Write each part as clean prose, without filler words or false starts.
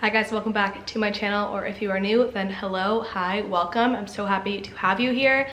Hi guys, welcome back to my channel, or if you are new, then hello, hi, welcome. I'm so happy to have you here.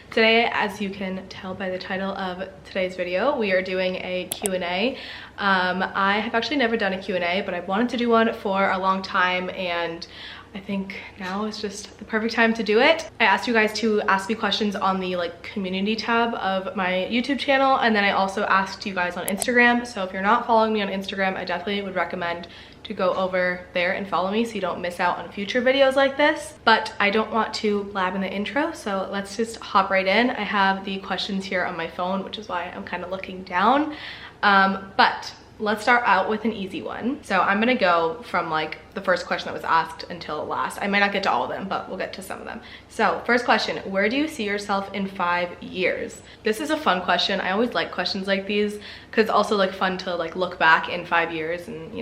Today, as you can tell by the title of today's video, we are doing a Q&A. I have actually never done a Q&A, but I've wanted to do one for a long time, and I think now is just the perfect time to do it. I asked you guys to ask me questions on the community tab of my YouTube channel, and then I also asked you guys on Instagram. So if you're not following me on Instagram, I definitely would recommend to go over there and follow me so you don't miss out on future videos like this. But I don't want to blab in the intro, so let's just hop right in. I have the questions here on my phone, which is why I'm kind of looking down. But let's start out with an easy one. So I'm gonna go from the first question that was asked until last. I might not get to all of them, but we'll get to some of them. So first question, where do you see yourself in 5 years? This is a fun question. I always like questions like these because it's also fun to look back in 5 years and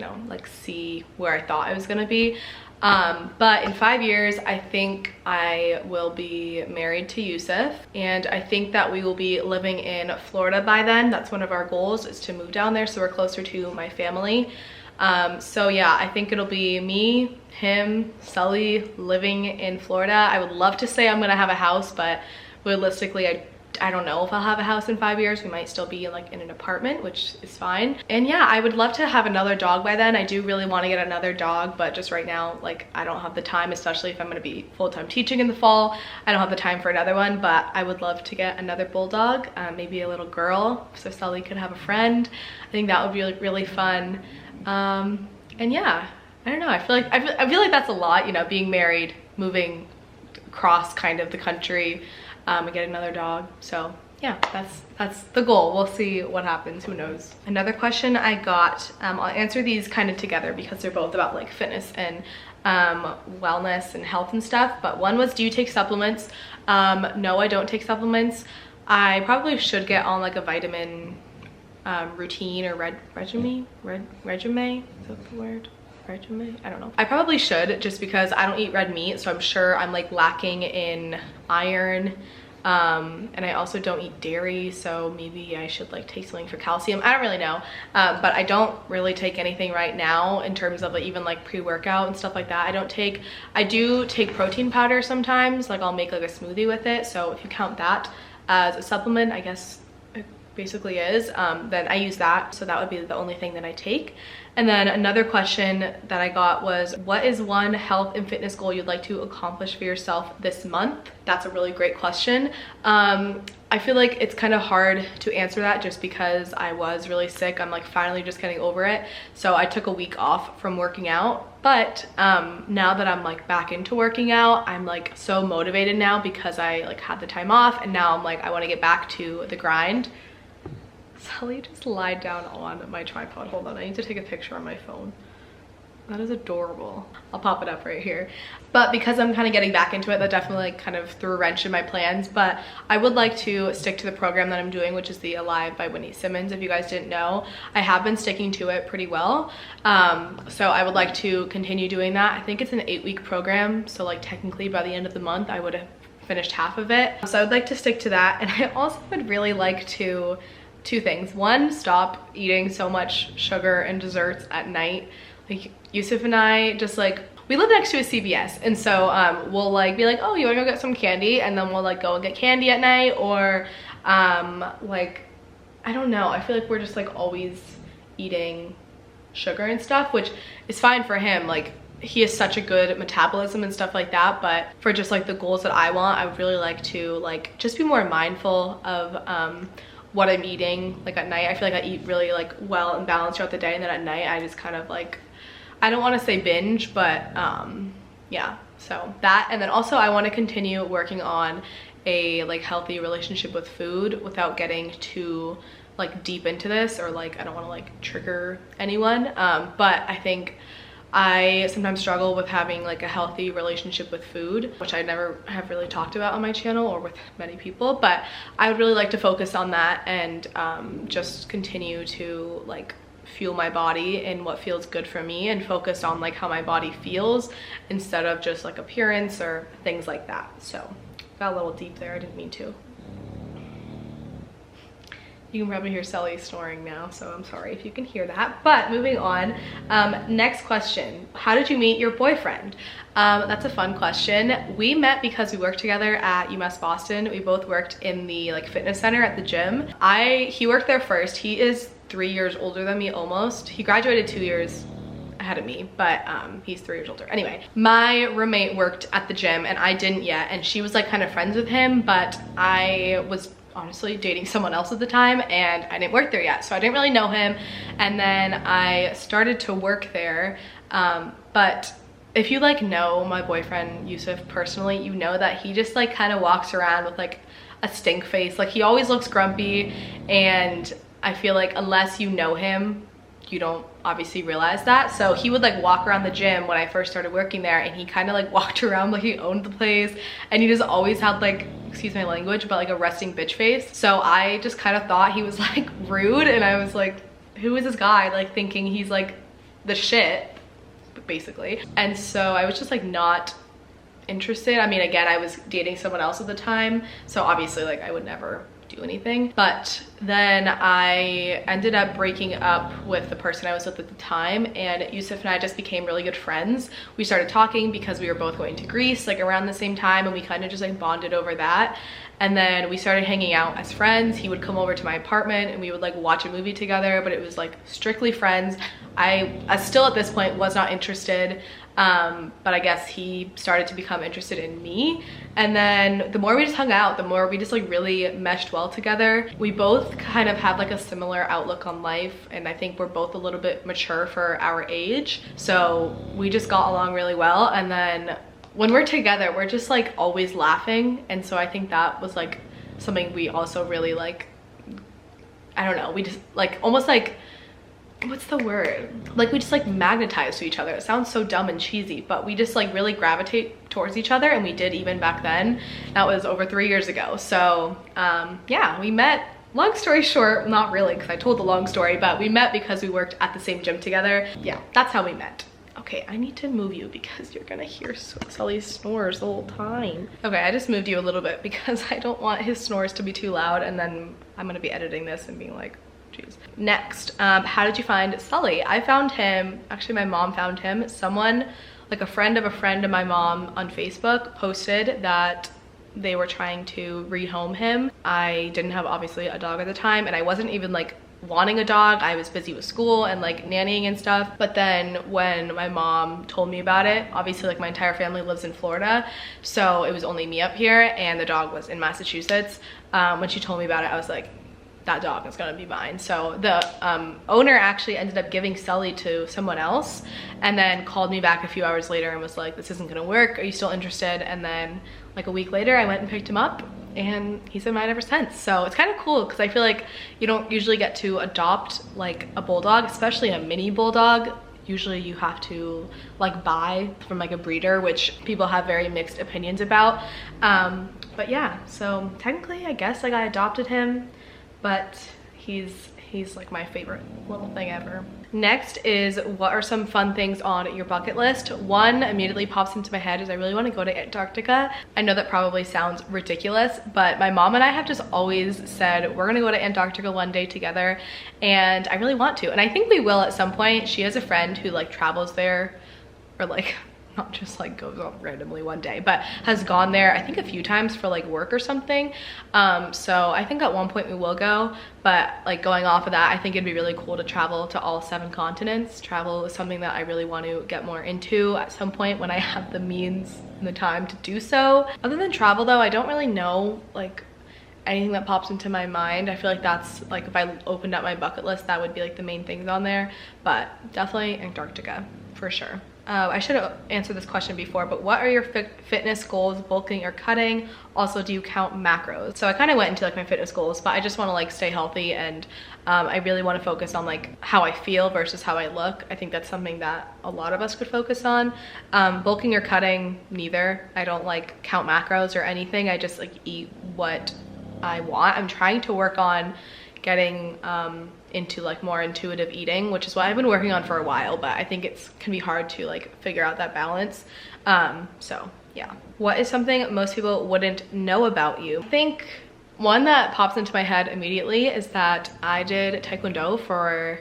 see where I thought I was gonna be. But in 5 years, I think I will be married to Yusuf, and I think that we will be living in Florida by then. That's one of our goals, is to move down there so we're closer to my family. So yeah, I think it'll be me, him, Sully living in Florida. I would love to say I'm gonna have a house, but realistically, I don't know if I'll have a house in 5 years. We might still be in an apartment, which is fine. And yeah, I would love to have another dog by then. I do really want to get another dog, but just right now, I don't have the time, especially if I'm going to be full-time teaching in the fall. I don't have the time for another one, but I would love to get another bulldog, maybe a little girl, so Sully could have a friend. I think that would be really fun. And yeah, I don't know. I feel like that's a lot, being married, moving across kind of the country, and get another dog. So yeah, that's the goal. We'll see what happens, who knows. Another question I got, I'll answer these kind of together because they're both about fitness and wellness and health and stuff. But one was, do you take supplements? No, I don't take supplements. I probably should get on a vitamin routine or regimen. Is that the word? Regimen? I don't know. I probably should, just because I don't eat red meat, so I'm sure I'm lacking in iron. And I also don't eat dairy, so maybe I should take something for calcium. I don't really know. But I don't really take anything right now in terms of even pre-workout and stuff like that. I do take protein powder sometimes. I'll make a smoothie with it. So if you count that as a supplement, I guess it basically is, then I use that. So that would be the only thing that I take. And then another question that I got was, what is one health and fitness goal you'd like to accomplish for yourself this month? That's a really great question. I feel like it's kind of hard to answer that just because I was really sick. I'm finally just getting over it. So I took a week off from working out. But now that I'm back into working out, I'm so motivated now because I had the time off, and now I'm I want to get back to the grind. Sully just lied down on my tripod. Hold on, I need to take a picture on my phone. That is adorable. I'll pop it up right here. But because I'm kind of getting back into it, that definitely kind of threw a wrench in my plans. But I would like to stick to the program that I'm doing, which is the Alive by Whitney Simmons. If you guys didn't know, I have been sticking to it pretty well. So I would like to continue doing that. I think it's an 8-week program. So technically by the end of the month, I would have finished half of it. So I would like to stick to that. And I also would really like to, two things. One, stop eating so much sugar and desserts at night. Yusuf and I just we live next to a CVS, and so we'll be oh, you wanna go get some candy? And then we'll go and get candy at night, or I don't know, I feel like we're just always eating sugar and stuff, which is fine for him. He has such a good metabolism and stuff like that, but for just the goals that I want, I would really like to just be more mindful of what I'm eating at night. I feel like I eat really well and balanced throughout the day, and then at night I just kind of I don't want to say binge, but yeah, so that. And then also I want to continue working on a healthy relationship with food without getting too deep into this, or I don't want to trigger anyone, but I think I sometimes struggle with having a healthy relationship with food, which I never have really talked about on my channel or with many people. But I would really like to focus on that and just continue to fuel my body in what feels good for me, and focus on how my body feels instead of just appearance or things like that. So got a little deep there, I didn't mean to. You can probably hear Sully snoring now, so I'm sorry if you can hear that. But moving on, next question. How did you meet your boyfriend? That's a fun question. We met because we worked together at UMass Boston. We both worked in the like fitness center at the gym. He worked there first. He is 3 years older than me almost. He graduated 2 years ahead of me, but he's 3 years older. Anyway, my roommate worked at the gym and I didn't yet, and she was like kind of friends with him, but I was honestly dating someone else at the time and I didn't work there yet, so I didn't really know him. And then I started to work there, but if you like know my boyfriend Yusuf personally, you know that he just like kind of walks around with like a stink face. Like he always looks grumpy, and I feel like unless you know him, you don't obviously realize that. So he would like walk around the gym when I first started working there, and he kind of like walked around like he owned the place, and he just always had like, excuse my language, but like a resting bitch face. So I just kind of thought he was like rude, and I was like, who is this guy? Like thinking he's like the shit basically. And so I was just like not interested. I mean, again, I was dating someone else at the time, so obviously like I would never do anything. But then I ended up breaking up with the person I was with at the time, and Yusuf and I just became really good friends. We started talking because we were both going to Greece like around the same time, and we kind of just like bonded over that. And then we started hanging out as friends. He would come over to my apartment and we would like watch a movie together, but it was like strictly friends. I still at this point was not interested, but I guess he started to become interested in me. And then the more we just hung out, the more we just like really meshed well together. We both kind of have like a similar outlook on life, and I think we're both a little bit mature for our age. So we just got along really well. And then when we're together, we're just like always laughing. And so I think that was like something we also really like, I don't know, we just like almost like, what's the word? Like we just like magnetize to each other. It sounds so dumb and cheesy, but we just like really gravitate towards each other, and we did even back then. That was over 3 years ago. So yeah, we met, long story short, not really because I told the long story, but we met because we worked at the same gym together. Yeah, that's how we met. Okay, I need to move you because you're gonna hear Sully's snores the whole time. Okay, I just moved you a little bit because I don't want his snores to be too loud, and then I'm gonna be editing this and being like, geez. Next, how did you find Sully? I found him, actually my mom found him. Someone, like a friend of my mom on Facebook posted that they were trying to rehome him. I didn't have obviously a dog at the time, and I wasn't even like wanting a dog. I was busy with school and like nannying and stuff. But then when my mom told me about it, obviously like my entire family lives in Florida, so it was only me up here and the dog was in Massachusetts. When she told me about it, I was like, that dog is gonna be mine. So the owner actually ended up giving Sully to someone else, and then called me back a few hours later and was like, this isn't gonna work, are you still interested? And then like a week later I went and picked him up, and he's been mine ever since. So it's kind of cool because I feel like you don't usually get to adopt like a bulldog, especially a mini bulldog. Usually you have to like buy from like a breeder, which people have very mixed opinions about. But yeah, so technically I guess like I adopted him, but he's like my favorite little thing ever. Next is, what are some fun things on your bucket list? One immediately pops into my head is I really want to go to Antarctica. I know that probably sounds ridiculous, but my mom and I have just always said we're gonna go to Antarctica one day together, and I really want to, and I think we will at some point. She has a friend who like travels there, or like not just like goes off randomly one day, but has gone there I think a few times for like work or something. So I think at one point we will go, but like going off of that, I think it'd be really cool to travel to all 7 continents. Travel is something that I really want to get more into at some point when I have the means and the time to do so. Other than travel though, I don't really know like anything that pops into my mind. I feel like that's like, if I opened up my bucket list, that would be like the main things on there, but definitely Antarctica for sure. I should have answered this question before, but what are your fitness goals, bulking or cutting? Also, do you count macros? So I kind of went into like my fitness goals, but I just want to like stay healthy, and I really want to focus on like how I feel versus how I look. I think that's something that a lot of us could focus on. Bulking or cutting, neither. I don't like count macros or anything. I just like eat what I want. I'm trying to work on getting into like more intuitive eating, which is what I've been working on for a while, but I think it can be hard to like figure out that balance. So yeah. What is something most people wouldn't know about you? I think One that pops into my head immediately is that I did Taekwondo for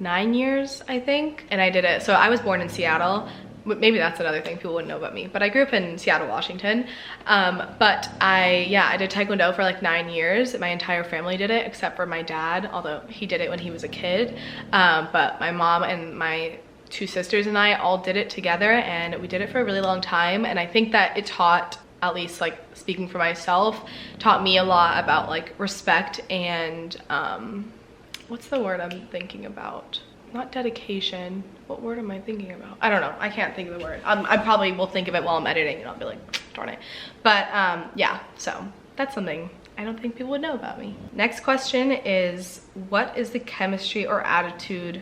9 years, I think. And I did it, so I was born in Seattle. Maybe that's another thing people wouldn't know about me, but I grew up in Seattle, Washington. But I did Taekwondo for like 9 years. My entire family did it except for my dad, although he did it when he was a kid. But my mom and my 2 sisters and I all did it together, and we did it for a really long time. And I think that it taught, at least like speaking for myself, taught me a lot about like respect and what's the word I'm thinking about? Not dedication. What word am I thinking about? I don't know. I can't think of the word. I probably will think of it while I'm editing and I'll be like, darn it. But yeah, so that's something I don't think people would know about me. Next question is, what is the chemistry or attitude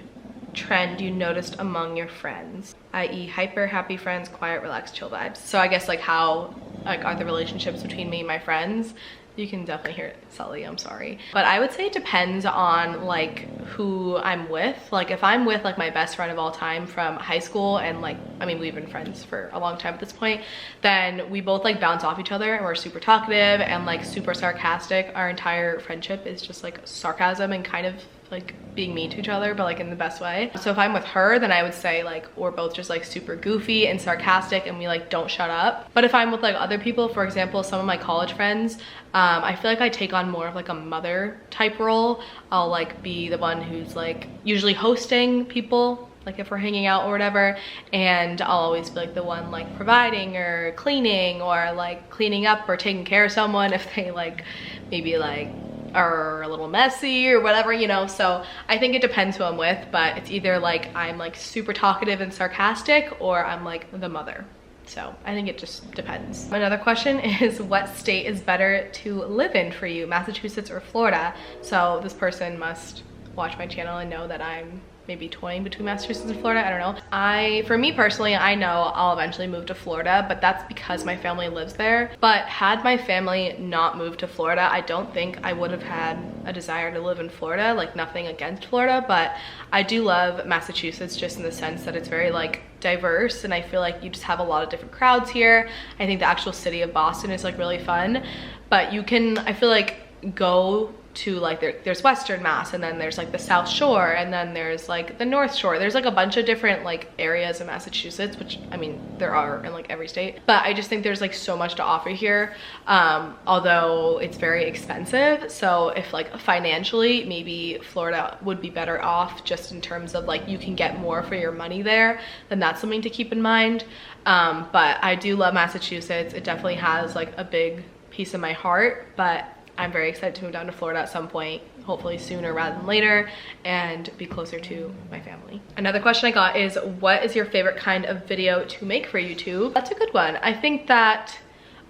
trend you noticed among your friends? I.e. hyper, happy friends, quiet, relaxed, chill vibes. So I guess like how like are the relationships between me and my friends? You can definitely hear it, Sully, I'm sorry. But I would say it depends on like who I'm with. Like if I'm with like my best friend of all time from high school, and like, I mean, we've been friends for a long time at this point, then we both like bounce off each other and we're super talkative and like super sarcastic. Our entire friendship is just like sarcasm and kind of like being mean to each other, but like in the best way. So if I'm with her, then I would say like we're both just like super goofy and sarcastic and we like don't shut up. But if I'm with like other people, for example, some of my college friends, I feel like I take on more of like a mother type role. I'll like be the one who's like usually hosting people, like if we're hanging out or whatever, and I'll always be like the one like providing or cleaning or like cleaning up or taking care of someone if they like maybe like are a little messy or whatever, you know. So I think it depends who I'm with, but it's either like I'm like super talkative and sarcastic or I'm like the mother. So I think it just depends. Another question is, what state is better to live in for you, Massachusetts or Florida? So this person must watch my channel and know that I'm maybe toying between Massachusetts and Florida. I don't know. For me personally, I know I'll eventually move to Florida, but that's because my family lives there. But had my family not moved to Florida, I don't think I would have had a desire to live in Florida. Like nothing against Florida, but I do love Massachusetts just in the sense that it's very like diverse, and I feel like you just have a lot of different crowds here. I think the actual city of Boston is like really fun, but you can, I feel like, go to like there's Western Mass, and then there's like the South Shore, and then there's like the North Shore. There's like a bunch of different like areas in Massachusetts, which I mean there are in like every state, but I just think there's like so much to offer here, although it's very expensive. So if like financially maybe Florida would be better off just in terms of like you can get more for your money there, then that's something to keep in mind. But I do love Massachusetts. It definitely has like a big piece of my heart, but I'm very excited to move down to Florida at some point, hopefully sooner rather than later, and be closer to my family. Another question I got is, what is your favorite kind of video to make for YouTube? That's a good one. I think that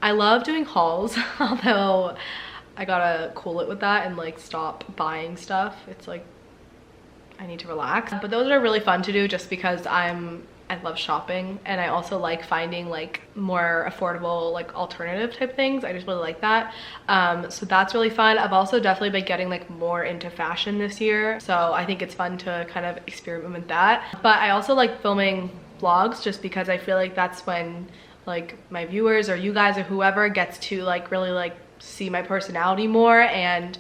I love doing hauls, although I gotta cool it with that and like stop buying stuff. It's like, I need to relax. But those are really fun to do just because I love shopping, and I also like finding like more affordable like alternative type things. I just really like that. So that's really fun. I've also definitely been getting like more into fashion this year, so I think it's fun to kind of experiment with that. But I also like filming vlogs just because I feel like that's when like my viewers or you guys or whoever gets to like really like see my personality more. And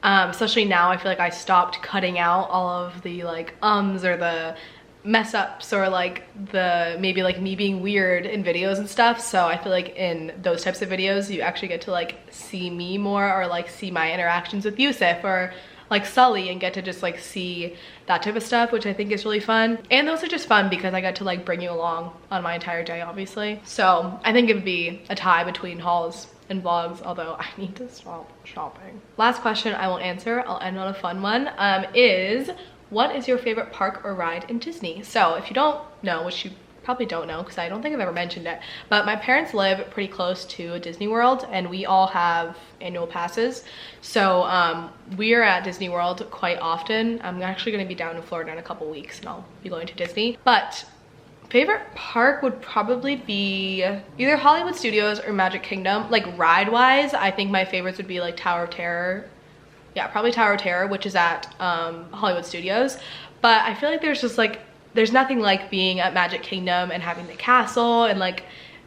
especially now I feel like I stopped cutting out all of the like or the mess ups or like the maybe like me being weird in videos and stuff. So I feel like in those types of videos you actually get to like see me more, or like see my interactions with Yusuf or like Sully, and get to just like see that type of stuff, which I think is really fun. And those are just fun because I get to like bring you along on my entire day, obviously. So I think it would be a tie between hauls and vlogs, although I need to stop shopping. Last question I will answer, I'll end on a fun one, is, what is your favorite park or ride in Disney? So if you don't know, which you probably don't know because I don't think I've ever mentioned it, but my parents live pretty close to Disney World and we all have annual passes. So we are at Disney World quite often. I'm actually going to be down in Florida in a couple weeks and I'll be going to Disney. But favorite park would probably be either Hollywood Studios or Magic Kingdom. Like ride wise, I think my favorites would be like Tower of Terror. Yeah, probably Tower of Terror, which is at Hollywood Studios. But I feel like there's just like, there's nothing like being at Magic Kingdom and having the castle and like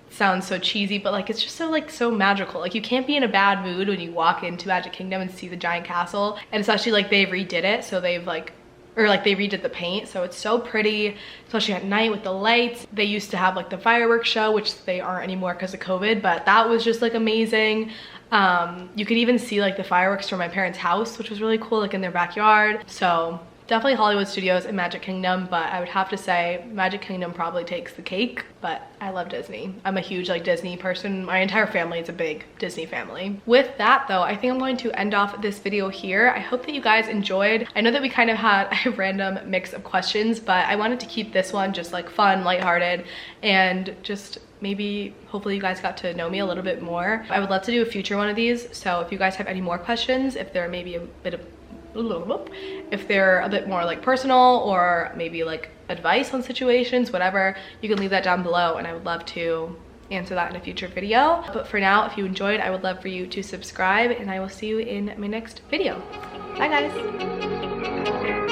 sounds so cheesy, but like it's just so like so magical. Like you can't be in a bad mood when you walk into Magic Kingdom and see the giant castle. And especially like they redid it, so they've like, or like they redid the paint, so it's so pretty, especially at night with the lights. They used to have like the fireworks show, which they aren't anymore because of COVID, but that was just like amazing. You could even see like the fireworks from my parents' house, which was really cool, like in their backyard. So definitely Hollywood Studios and Magic Kingdom, but I would have to say Magic Kingdom probably takes the cake, but I love Disney. I'm a huge like Disney person. My entire family is a big Disney family. With that though, I think I'm going to end off this video here. I hope that you guys enjoyed. I know that we kind of had a random mix of questions, but I wanted to keep this one just like fun, lighthearted, and just maybe hopefully you guys got to know me a little bit more. I would love to do a future one of these, so if you guys have any more questions, if they're maybe a bit of, if they're a bit more like personal or maybe like advice on situations, whatever, you can leave that down below and I would love to answer that in a future video. But for now, if you enjoyed, I would love for you to subscribe and I will see you in my next video. Bye guys.